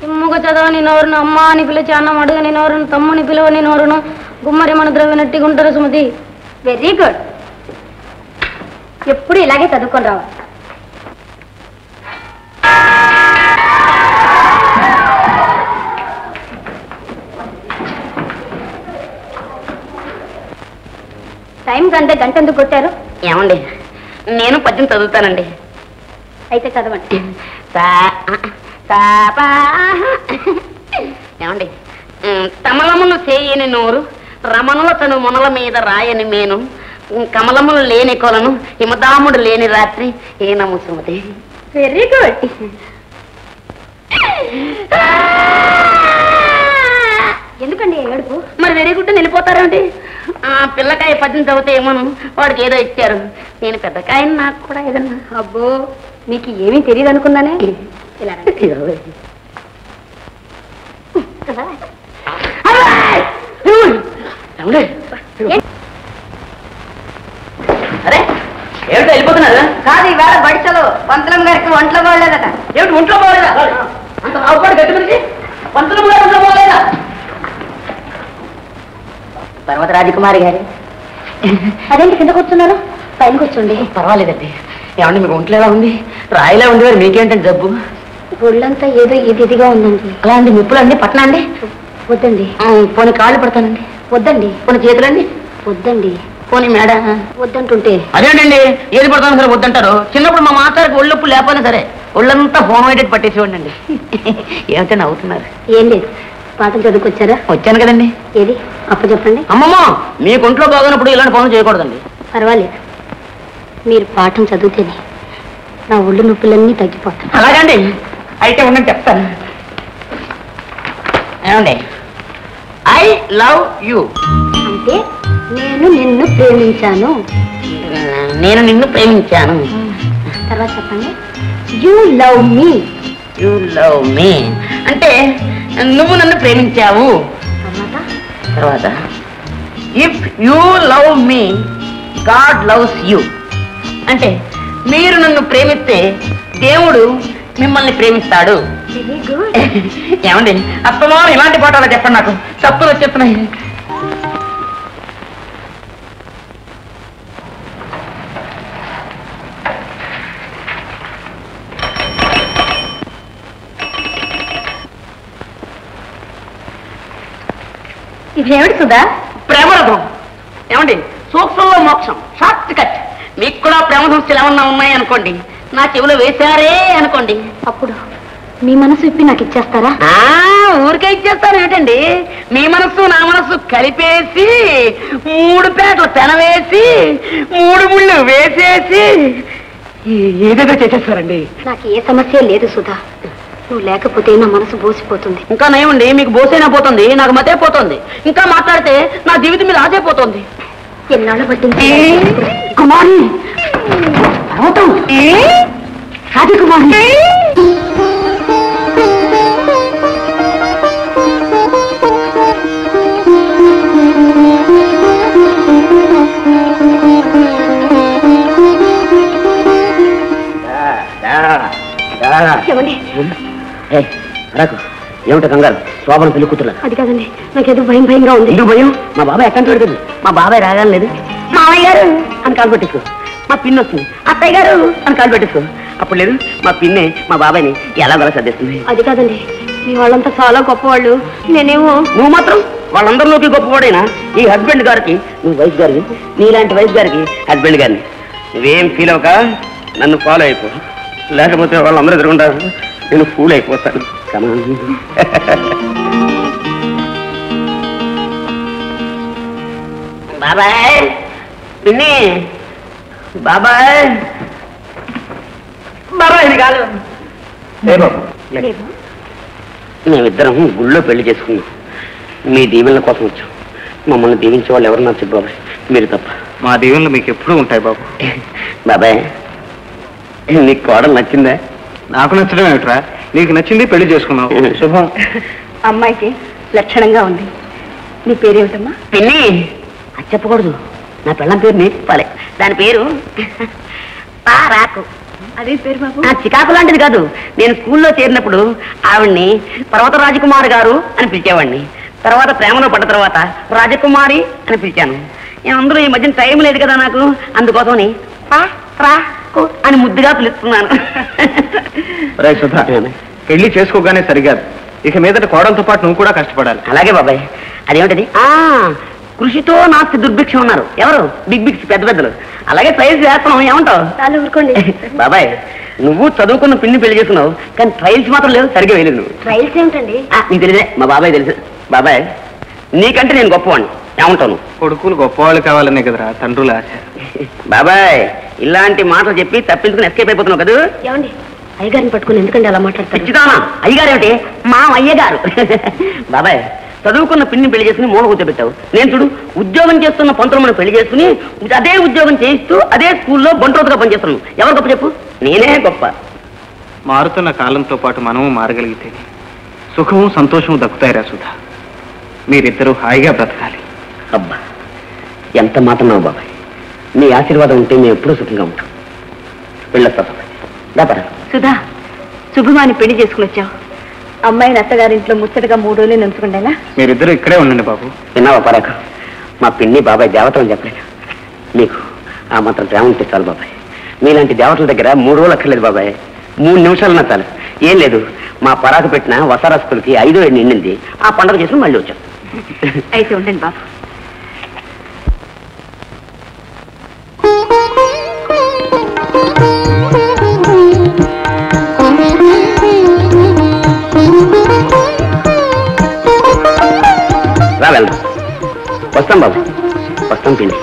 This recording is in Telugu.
తిమ్ముగ చదవని నోరును, అమ్మ అని పిలిచి అన్నం అడుగని నోరును, తమ్ముని పిలువని నోరును, గుమ్మరి మన ద్రవ్యనట్టి గుంటరు సుమతి. Very good. ఎప్పుడు ఇలాగే చదువుకొని రావాలి. టైం కంటే గంట ఎందుకు కొట్టారు? ఏమండి, నేను పద్యం చదువుతానండి. అయితే చదవండి. ఏమండి, తమలములు చేయని నోరు, రమణుల తను మునల మీద రాయని మేను, కమలములు లేని కొలను, హిమదాముడు లేని రాత్రి ఏనము సుమతి. Very good. ఎందుకండి ఏడుపు? మరి వెరీ గుడ్ వెళ్ళిపోతారండి. పిల్లకాయ పద్యం చదివితే ఏమోను వాడికి ఏదో ఇచ్చారు, నేను పెద్దకాయ నాకు కూడా ఏదన్నా. అబ్బో, మీకు ఏమీ తెలియదు అనుకున్నానే. ఇలా అరే ఏమిటో వెళ్ళిపోతున్నారు? కాదు, ఈవేళ బడిచలో పంతలం గారికి ఒంట్లో పోలేదట. ఏమిటి ఒంట్లో పోలేదా? అంత రావుపాడు గట్టి మనిషి పంతులు కూడా ఒంట్లో పోలేదా? తర్వాత రాజకుమారి గారి. అదేంటి కింద కూర్చున్నారు? పైన కూర్చోండి. పర్వాలేదండి. ఏమండి మీకు ఒంట్లో ఎలా ఉంది? రాయిలా ఉండేవారు, మీకేంటండి జబ్బు? ఒళ్ళంతా ఏదో ఇదిగా ఉందండి. అలా అండి, నిప్పులు అండి, పట్ల అండి? వద్దండి. పోనీ కాళ్ళు పడతానండి? వద్దండి. పోనీ చేతులండి? వద్దండి. పోనీ మేడ? వద్దంటుంటే. అదేంటండి, ఏది పడతాను సరే వద్దంటారు. చిన్నప్పుడు మా మాస్టర్కి ఒళ్ళొప్పు లేకపోయినా సరే ఒళ్ళంతా హోమేటెడ్ పట్టేసేవాడండి. ఏమిటో నవ్వుతున్నారు? ఏం లేదు, పాఠం చదువుకొచ్చారా? వచ్చాను కదండి. ఏది అప్పు చెప్పండి. అమ్మమ్మ, మీకు ఒంట్లో బాగున్నప్పుడు ఇలాంటి పనులు చేయకూడదండి. పర్వాలేదు, మీరు పాఠం చదివితేనే నా ఒళ్ళు నొప్పులన్నీ తగ్గిపోతాయి. అలాగండి, అయితే ఉండండి చెప్తాను. ఏమండి, ఐ లవ్ యూ అంటే నేను నిన్ను ప్రేమించాను. నేను నిన్ను ప్రేమించాను. తర్వాత చెప్పండి. You love me. You love మీ అంటే నువ్వు నన్ను ప్రేమించావు. తర్వాత if you love me God loves you అంటే మీరు నన్ను ప్రేమిస్తే దేవుడు మిమ్మల్ని ప్రేమిస్తాడు. ఏమండి, అత్తమా ఇలాంటి పాఠాలు చెప్పండి, నాకు తప్పులు వచ్చేస్తున్నాయి. ఇదేమిటి సుధా? ప్రేమరథం. ఏమండి, సూక్ష్మంలో మోక్షం, షార్ట్ కట్. మీకు కూడా ప్రేమ సమస్యలు ఏమన్నా ఉన్నాయి అనుకోండి, నా చెవిలో వేశారే అనుకోండి, అప్పుడు మీ మనసు ఇప్పి నాకు ఇచ్చేస్తారా? ఊరికే ఇచ్చేస్తాను ఏంటండి, మీ మనస్సు నా మనస్సు కలిపేసి 3 పేటలు పెనవేసి 3 ముళ్ళు వేసేసి ఏదేదో చేసేస్తారండి. నాకు ఏ సమస్య లేదు సుధా, నువ్వు లేకపోతే నా మనసు బోసిపోతుంది. ఇంకా నయమండి, మీకు బోసైనా పోతుంది, నాకు మతే పోతుంది. ఇంకా మాట్లాడితే నా జీవితం మీద ఆదే పోతుంది. ఎన్నాళ్ళు పట్టింది కుమారి? రాజకుమారి ఏమిటో కంగారు? శోభన పెళ్లి కూతురు. అది కాదండి, నాకేదో భయంగా ఉంది. ఎందుకు భయం? మా బాబాయ్ ఎక్కడి పెడుతుంది. మా బాబాయ్ రాగానే లేదు మామయ్య గారు అని కాలు పెట్టేసుకో. మా పిన్ని వస్తుంది, అత్తయ్య గారు అని కాలు పెట్టేసుకో. అప్పుడు లేదు, మా పిన్నే మా బాబాయ్ని ఎలా గల సర్దేస్తుంది. అది కాదండి, మీ వాళ్ళంతా చాలా గొప్పవాళ్ళు, నేనేమో. నువ్వు మాత్రం వాళ్ళందరిలోకి గొప్పవాడైనా ఈ హస్బెండ్ గారికి నువ్వు వైఫ్ గారికి, నీలాంటి వైఫ్ గారికి హస్బెండ్ గారిని. నువ్వేం ఫీల్ అవ్వక నన్ను ఫాలో అయిపో, లేకపోతే వాళ్ళందరూ ఎదురుకుంటారు, నేను ఫూల్ అయిపోతాను. బాబాయ్, పిన్ని, బాబాయ్, బాబాయ్ ఇది కాదు. మేమిద్దరం గుళ్ళో పెళ్లి చేసుకున్నాం. మీ దీవెనల కోసం వచ్చాం. మమ్మల్ని దీవించే వాళ్ళు ఎవరు నచ్చదు బాబాయ్, మీరు తప్ప. మా దీవెనలు మీకు ఎప్పుడూ ఉంటాయి బాబు. బాబాయ్, నీకు కోడలు నచ్చిందా? నాకు నచ్చడం ఏమిట్రా, నీకు నచ్చింది పెళ్లి చేసుకున్నావు. శుభం. అమ్మాయికి లక్షణంగా ఉంది. నీ పేరేమిటమ్మా? పిన్ని, అది చెప్పకూడదు. నా పిల్లం పేరు నేను చెప్పాలి. దాని పేరు పారాకు. అదే పేరు బాబు? చికాకు లాంటిది కాదు. నేను స్కూల్లో చేరినప్పుడు ఆవిడ్ని పర్వత రాజకుమారి గారు అని పిలిచేవాడిని. తర్వాత ప్రేమలో పడ్డ తర్వాత రాజకుమారి అని పిలిచాను. అందరూ ఈ మధ్యన టైం లేదు కదా నాకు, అందుకోసమని అని ముద్దుగా పిలుస్తున్నాను. సుధా, పెళ్లి చేసుకోగానే సరిగాదు, ఇక మీదట కోడలతో పాటు నువ్వు కూడా కష్టపడాలి. అలాగే బాబాయ్. అదేమిటది? కృషితో నాకు దుర్భిక్షం ఉన్నారు ఎవరు? బిగ్ బిగ్స్, పెద్ద పెద్దలు. అలాగే ట్రైల్స్ వేస్తున్నాం, ఏమంటావు? ఊరుకోండి బాబాయ్, నువ్వు చదువుకున్న పిన్ని పెళ్లి చేసుకున్నావు, కానీ ట్రైల్స్ మాత్రం లేవు, సరిగ్గా వేయలేదు నువ్వు. ట్రైల్స్ ఏమిటండి? నీకు తెలియదే, మా బాబాయ్ తెలుసు. బాబాయ్, నీకంటే నేను గొప్పవాడిని, ఏమంటావు? కొడుకులు గొప్పవాళ్ళు కావాలనే కదరా తండ్రుల ఆశ. బాబాయ్, ఇలాంటి మాటలు చెప్పి తప్పించుకుని ఎస్కేప్ అయిపోతున్నావు కదా. ఏమండి, అయ్యగారిని పట్టుకుని ఎందుకంటే అలా మాట్లాడతారు? ఇచ్చిదానా? అయ్యగారు ఏమిటి? మా అయ్యగారు. బాబాయ్, చదువుకున్న పిన్ని పెళ్లి చేసుకుని మూల కూర్చోబెట్టావు. నేను చూడు, ఉద్యోగం చేస్తున్న పంతులు పెళ్లి చేసుకుని అదే ఉద్యోగం చేయిస్తూ అదే స్కూల్లో బంట్రోతుగా పనిచేస్తున్నాను. ఎవరు గొప్ప చెప్పు? నేనే గొప్ప. మారుతున్న కాలంతో పాటు మనము మారగలిగితే సుఖము సంతోషము దక్కుతాయిరా సుధా. మీరిద్దరూ హాయిగా బ్రతకాలి. అబ్బా, ఎంత మాట నావు బాబాయ్. నీ ఆశీర్వాదం ఉంటే మేము ఎప్పుడూ సుఖంగా ఉంటాం. వెళ్ళొస్తా బాబాయ్. సుధా, శుభమాని పెళ్లి చేసుకుని వచ్చావు. అమ్మాయిని అత్తగారింట్లో ముచ్చటగా 3 రోజులు ఉంచుకుంటేనా? మీరిద్దరూ ఇక్కడే ఉండండి బాబు. విన్నావా పరాక? మా పిన్ని బాబాయ్ దేవతలు అని చెప్పలేదు. మీకు ఆ మాత్రం ప్రేమ ఉంటే చాలు బాబాయ్. మీలాంటి దేవతల దగ్గర 3 రోజులు అక్కర్లేదు బాబాయ్, 3 నిమిషాలు చాలు. ఏం లేదు, మా పరాకు పెట్టిన వసారస్తులకి 5 ఏడు నిండింది. ఆ పండుగ చేసుకుని మళ్ళీ వచ్చాం. అయితే ఉండండి బాబు. రా వెళ్దాం. వస్తాం బాబు, వస్తాం పిన్ని.